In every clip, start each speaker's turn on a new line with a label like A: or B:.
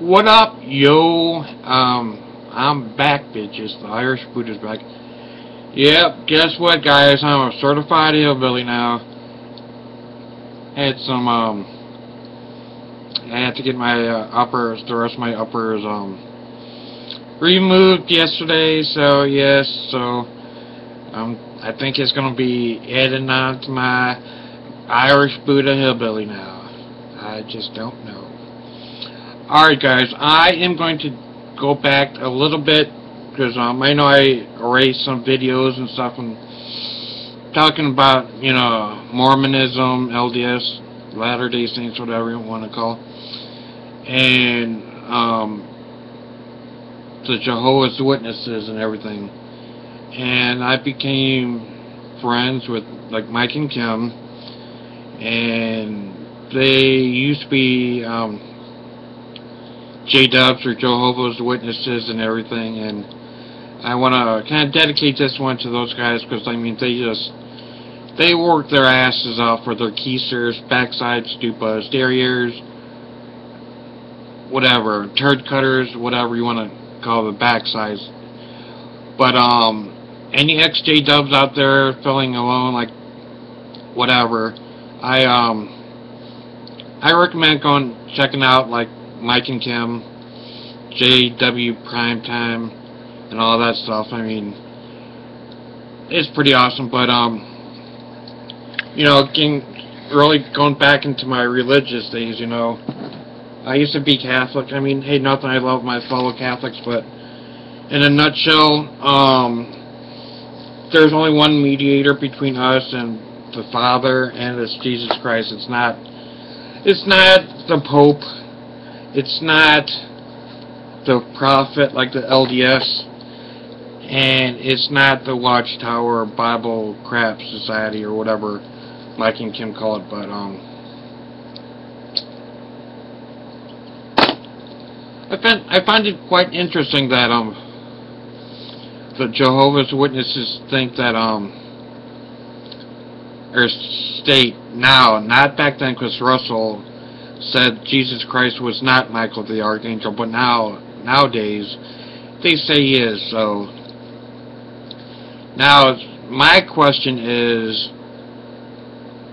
A: What up, yo? I'm back, bitches. The Irish Buddha's back. Yep, guess what, guys? I'm a certified hillbilly now. Had some, I had to get my the rest of my uppers, removed yesterday, so yes, I think it's gonna be added on to my Irish Buddha hillbilly now. I just don't know. Alright, guys, I am going to go back a little bit because I know I erased some videos and stuff and talking about, Mormonism, LDS, Latter-day Saints, whatever you want to call, and the Jehovah's Witnesses and everything. And I became friends with, like, Mike and Kim, and they used to be J-Dubs or Jehovah's Witnesses and everything, and I want to kind of dedicate this one to those guys because, they work their asses off for their keisters, backside stupas, derriers, whatever, turd cutters, whatever you want to call the backsides. But, any ex-J-Dubs out there feeling alone, like, whatever, I recommend checking out, like, Mike and Kim, JW Primetime, and all that stuff. I mean, it's pretty awesome, but, really going back into my religious days, I used to be Catholic. I mean, hey, nothing, I love my fellow Catholics, but in a nutshell, there's only one mediator between us and the Father, and it's Jesus Christ. It's not the Pope. It's not the prophet like the LDS, and it's not the Watchtower Bible Crap Society or whatever Mike and Kim call it, but I find it quite interesting that the Jehovah's Witnesses think that or state now, not back then, because Russell said Jesus Christ was not Michael the Archangel, but nowadays they say he is. So now my question is,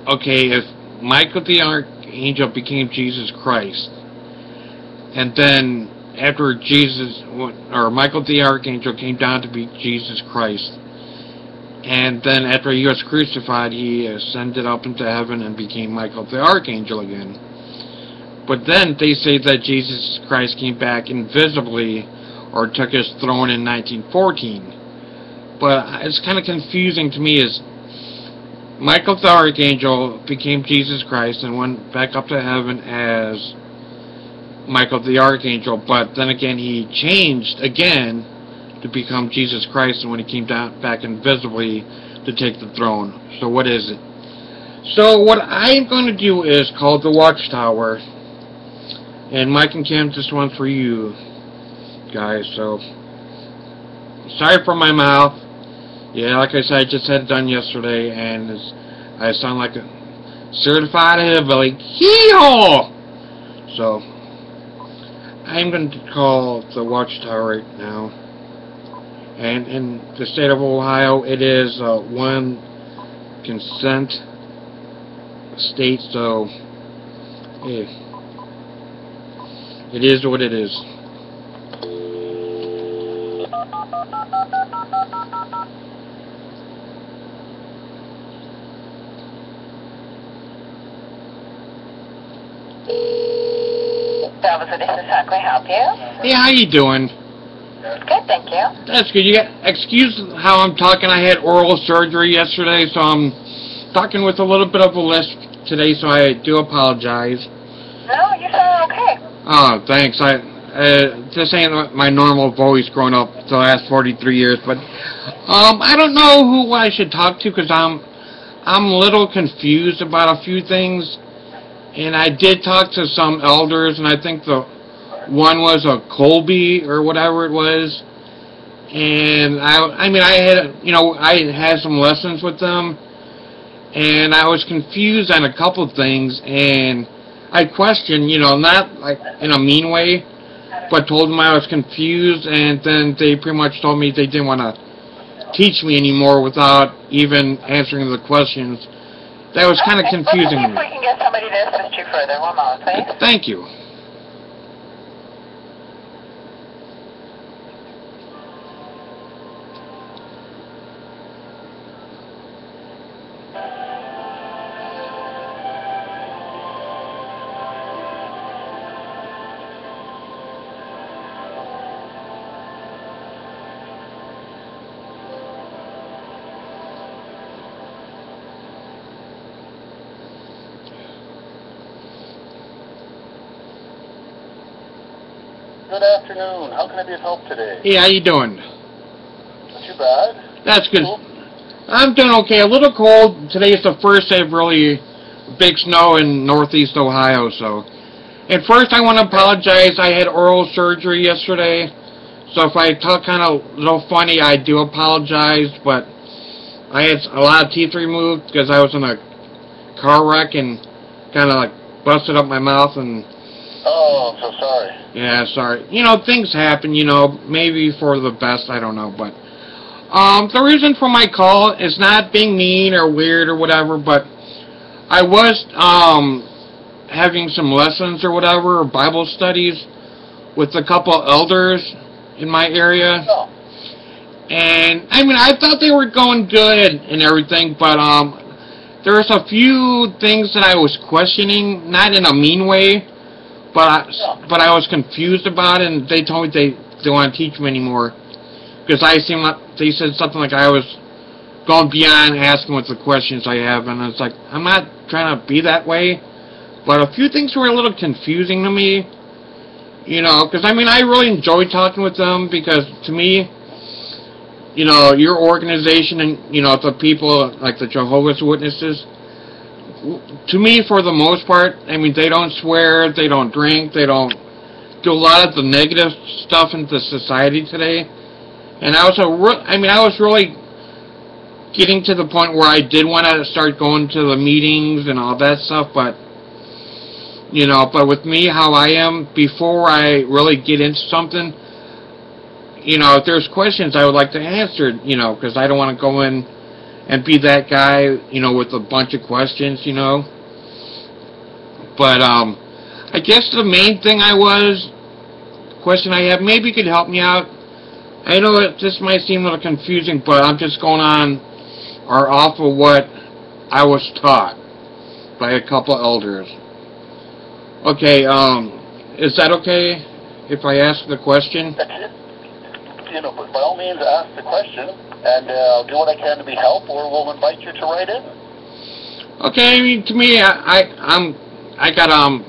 A: okay, if Michael the Archangel became Jesus Christ, and then after Michael the Archangel came down to be Jesus Christ, and then after he was crucified, he ascended up into heaven and became Michael the Archangel again. But then they say that Jesus Christ came back invisibly or took his throne in 1914. But it's kind of confusing to me is Michael the Archangel became Jesus Christ and went back up to heaven as Michael the Archangel, but then again he changed again to become Jesus Christ, and when he came down back invisibly to take the throne. So what is it? So what I'm going to do is called the Watchtower. And Mike and Kim, this one's for you guys. So sorry for my mouth. Yeah, like I said, I just had it done yesterday, and I sound like a certified hillbilly. Hee-haw! So I'm going to call the Watchtower right now. And in the state of Ohio, it is one consent state, so yeah. It is what it is.
B: That was it. How can I help you?
A: Hey, how you doing?
B: Good, thank you.
A: That's good. Excuse how I'm talking. I had oral surgery yesterday, so I'm talking with a little bit of a lisp today, so I do apologize.
B: No, you sound okay.
A: Oh, thanks. This ain't my normal voice growing up the last 43 years, but I don't know who I should talk to because I'm a little confused about a few things, and I did talk to some elders, and I think the one was a Colby or whatever it was, and I had some lessons with them, and I was confused on a couple of things, and I questioned, not like in a mean way, but told them I was confused, and then they pretty much told me they didn't want to teach me anymore without even answering the questions. That was kind of confusing
B: Let me see if we can get somebody to assist you further. One moment, please.
A: Thank you.
C: Good afternoon. How can I be of help today?
A: Hey, how you doing?
C: Not too bad.
A: That's good.
C: Cool.
A: I'm doing okay. A little cold. Today is the first day of really big snow in northeast Ohio, so. And first I want to apologize. I had oral surgery yesterday, so if I talk kind of a little funny, I do apologize, but I had a lot of teeth removed because I was in a car wreck and kind of like busted up my mouth and...
C: Oh, I'm so sorry.
A: Yeah, sorry. You know, things happen, you know, maybe for the best, I don't know, but... the reason for my call is not being mean or weird or whatever, but I was, having some lessons or whatever, or Bible studies with a couple elders in my area.
C: Oh.
A: And, I mean, I thought they were going good and everything, but, there's a few things that I was questioning, not in a mean way, but I was confused about it, and they told me they don't want to teach me anymore. Because they said something like I was going beyond asking what the questions I have, and it's like, I'm not trying to be that way, but a few things were a little confusing to me, you know, because, I mean, I really enjoyed talking with them, because to me, you know, your organization and, you know, the people, like the Jehovah's Witnesses, to me, for the most part, I mean, they don't swear, they don't drink, they don't do a lot of the negative stuff in the society today. And I was really getting to the point where I did want to start going to the meetings and all that stuff, but, you know, but with me, how I am, before I really get into something, you know, if there's questions I would like to answer, you know, because I don't want to go in and be that guy, you know, with a bunch of questions, you know. But, I guess the main thing question I have, maybe you could help me out. I know this might seem a little confusing, but I'm just going on or off of what I was taught by a couple elders. Okay, is that okay if I ask the question?
C: You know, by all means, ask the question, and I'll do what I can to be help, or we'll invite you to write in.
A: Okay, I mean, to me, I got a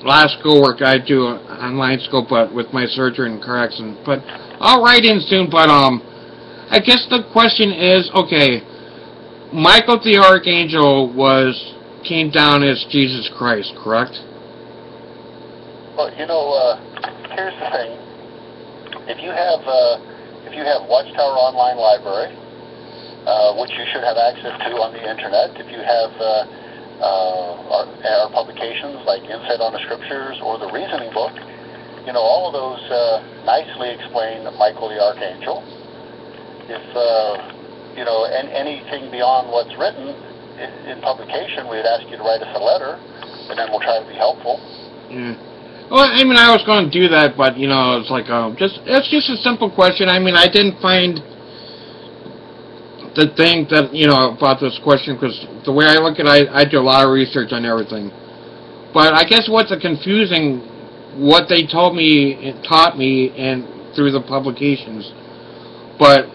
A: lot of schoolwork I do online school, but with my surgery and car accident. But I'll write in soon. But I guess the question is, okay, Michael the Archangel came down as Jesus Christ, correct?
C: Well, you know, here's the thing. If you have Watchtower Online Library, which you should have access to on the internet, if you have our publications like Insight on the Scriptures or the Reasoning Book, you know, all of those nicely explain Michael the Archangel. If you know, anything beyond what's written in publication, we'd ask you to write us a letter, and then we'll try to be helpful.
A: Yeah. Well, I mean, I was going to do that, but, you know, it's like, it's just a simple question. I mean, I didn't find the thing that, you know, about this question, because the way I look at it, I do a lot of research on everything. But I guess what's confusing, what they told me and taught me and through the publications. But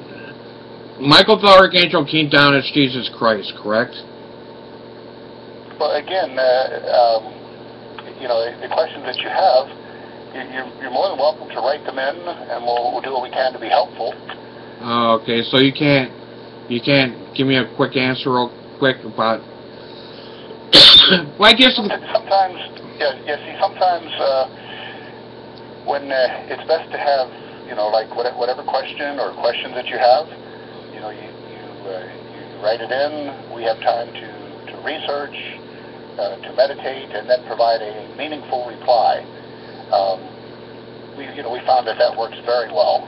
A: Michael the Archangel came down as Jesus Christ, correct?
C: Well, again, you know, the questions that you have, you're more than welcome to write them in, and we'll do what we can to be helpful.
A: Oh, okay. So you can't give me a quick answer real quick about... Well, I guess...
C: Sometimes, see, sometimes when it's best to have, you know, like whatever question or questions that you have, you know, you write it in. We have time to research, to meditate, and then provide a meaningful reply. We we found that works very well.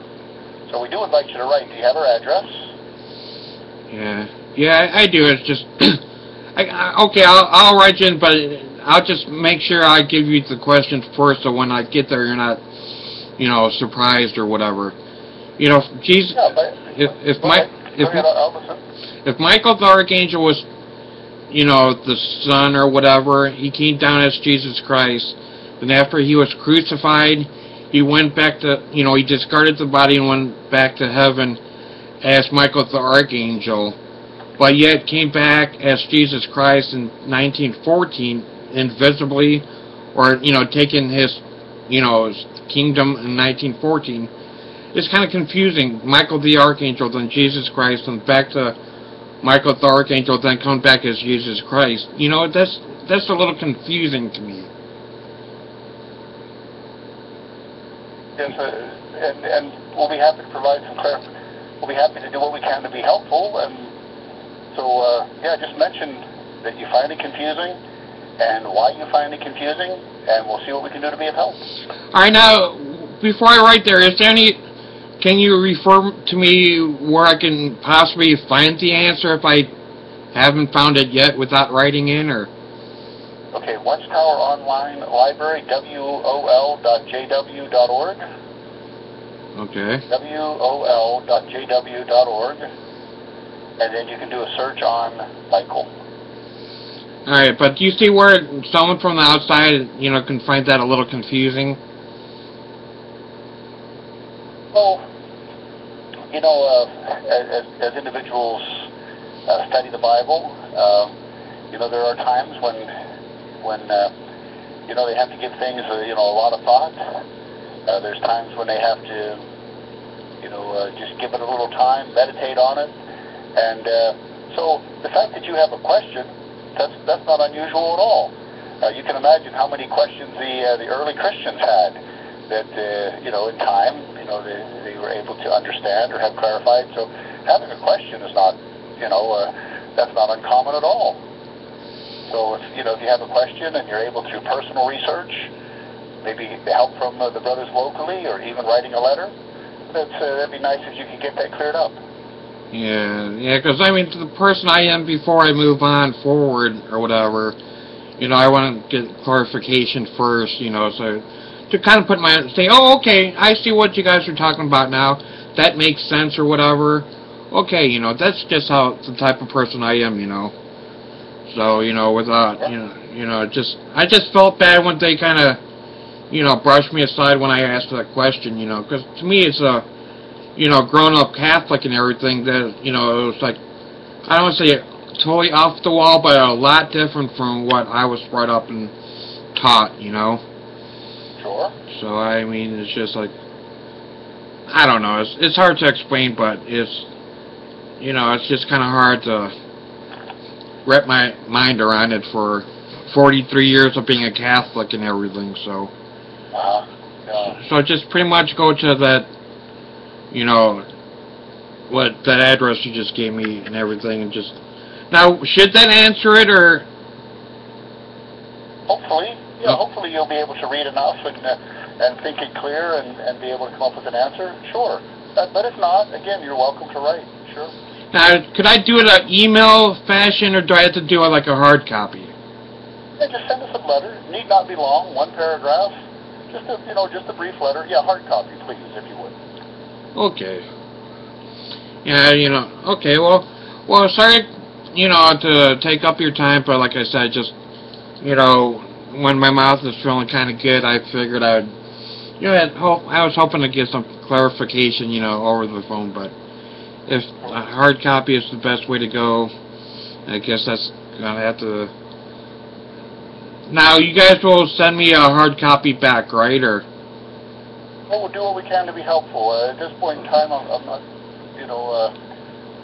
C: So we do invite you to write. Do you have our address?
A: Yeah, I do. It's just, okay, I'll write you in, but I'll just make sure I give you the questions first, so when I get there, you're not, surprised or whatever. Jesus,
C: Yeah, but,
A: if Michael the Archangel was, the Son or whatever, he came down as Jesus Christ, then after he was crucified, he went back to, he discarded the body and went back to heaven as Michael the Archangel, but yet came back as Jesus Christ in 1914, invisibly, or, taking his, kingdom in 1914. It's kind of confusing. Michael the Archangel, then Jesus Christ, and back to Michael the Archangel, then come back as Jesus Christ. That's a little confusing to me.
C: Yes, and we'll be happy to provide some clarification. We'll be happy to do what we can to be helpful. And so, just mention that you find it confusing and why you find it confusing, and we'll see what we can do to be of help.
A: All right, now, before I write there, can you refer to me where I can possibly find the answer if I haven't found it yet without writing in, or?
C: Okay, Watchtower Online Library, wol.jw.org.
A: Okay.
C: wol.jw.org. And then you can do a search on Michael.
A: Alright, but do you see where someone from the outside, can find that a little confusing?
C: Well, as individuals study the Bible, there are times when they have to give things, a lot of thought. There's times when they have to, just give it a little time, meditate on it. And so the fact that you have a question, that's not unusual at all. You can imagine how many questions the early Christians had that, in time, they were able to understand or have clarified. So having a question is not, that's not uncommon at all. So if you have a question and you're able to personal research, maybe the help from the brothers locally, or even writing a letter, that'd be nice if you could get that cleared up.
A: Yeah, because to the person I am before I move on forward or whatever, I want to get clarification first, so to kind of say, oh, okay, I see what you guys are talking about now. That makes sense or whatever. Okay, that's just the type of person I am, So, without, I just felt bad when they kind of, brushed me aside when I asked that question, because to me it's a, grown-up Catholic and everything that, it was like, I don't want to say totally off the wall, but a lot different from what I was brought up and taught,
C: Sure.
A: So, it's just like, I don't know, it's hard to explain, but it's, it's just kind of hard to wrap my mind around it for 43 years of being a Catholic and everything, so. So just pretty much go to that, that address you just gave me and everything, and just. Now, should that answer it, or?
C: Hopefully, hopefully you'll be able to read enough and think it clear and be able to come up with an answer. Sure, but if not, again, you're welcome to write. Sure.
A: Now, could I do it in email fashion, or do I have to do it like a hard copy?
C: Yeah, just send us a letter. It need not be long, one paragraph. Just a brief letter. Yeah, hard copy, please, if you would.
A: Okay. Yeah, okay, well, sorry, to take up your time, but like I said, just, when my mouth is feeling kind of good, I figured I was hoping to get some clarification, over the phone, but if a hard copy is the best way to go, I guess that's gonna have to. Now, you guys will send me a hard copy back, right, or?
C: Well, we'll do what we can to be helpful. At this point in time, I'm not,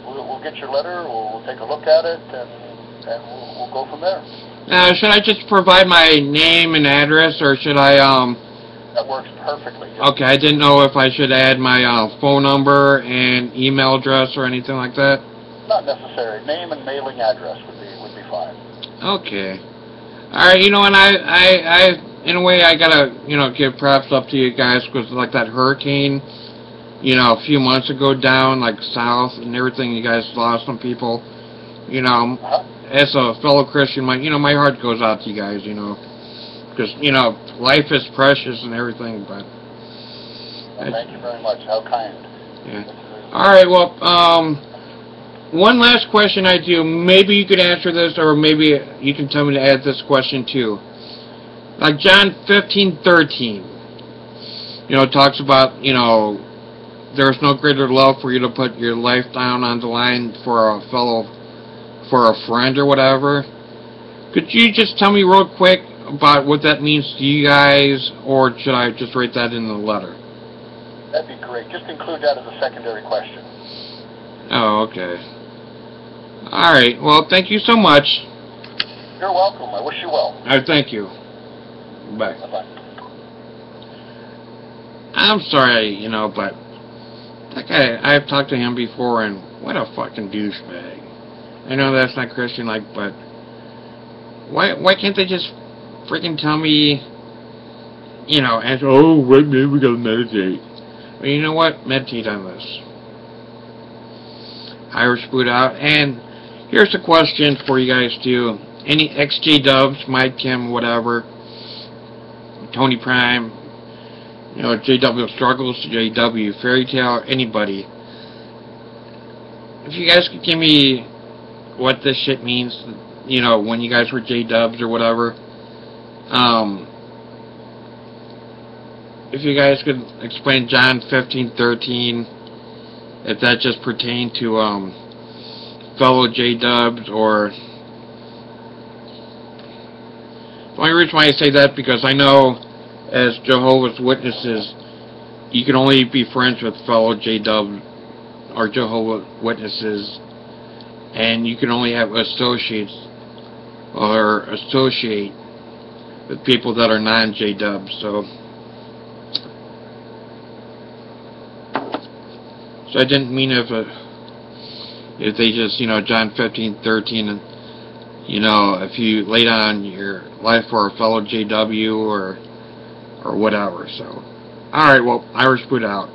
C: we'll get your letter, we'll take a look at it, and we'll go from there.
A: Now, should I just provide my name and address, or should I,
C: That works perfectly.
A: Okay, I didn't know if I should add my phone number and email address or anything like that.
C: Not necessary. Name and mailing address would be fine.
A: Okay. All right, and I in a way, I gotta, give props up to you guys, because like that hurricane, a few months ago down, like south and everything, you guys lost some people. As a fellow Christian, my heart goes out to you guys, because, life is precious and everything, but...
C: Well, thank you very much. How kind.
A: Yeah. Alright, well, one last question I do. Maybe you could answer this, or maybe you can tell me to add this question too. Like John 15:13, talks about, there's no greater love for you to put your life down on the line for a friend or whatever. Could you just tell me real quick about what that means to you guys, or should I just write that in the letter?
C: That'd be great. Just include that as a secondary question.
A: Oh, okay. Alright, well, thank you so much.
C: You're welcome. I wish you well.
A: Thank you. Bye.
C: Bye-bye.
A: I'm sorry, but that guy, I've talked to him before, and what a fucking douchebag. I know that's not Christian-like, but why can't they just freaking tell me, and oh, wait, maybe we gotta meditate. Well, you know what? Meditate on this. Irish boot out. And here's a question for you guys too. Any ex-J-Dubs, Mike, Kim, whatever, Tony Prime, JW Struggles, JW Fairy Tale, anybody. If you guys could give me what this shit means, when you guys were J-Dubs or whatever, if you guys could explain John 15:13, if that just pertained to fellow J-Dubs, or the only reason why I say that, because I know as Jehovah's Witnesses, you can only be friends with fellow J-Dubs or Jehovah's Witnesses, and you can only have associates or associate with people that are non-J-Dubs. So I didn't mean if they just, John 15:13, and if you lay down your life for a fellow JW or whatever. So, all right, well, Irish boot out.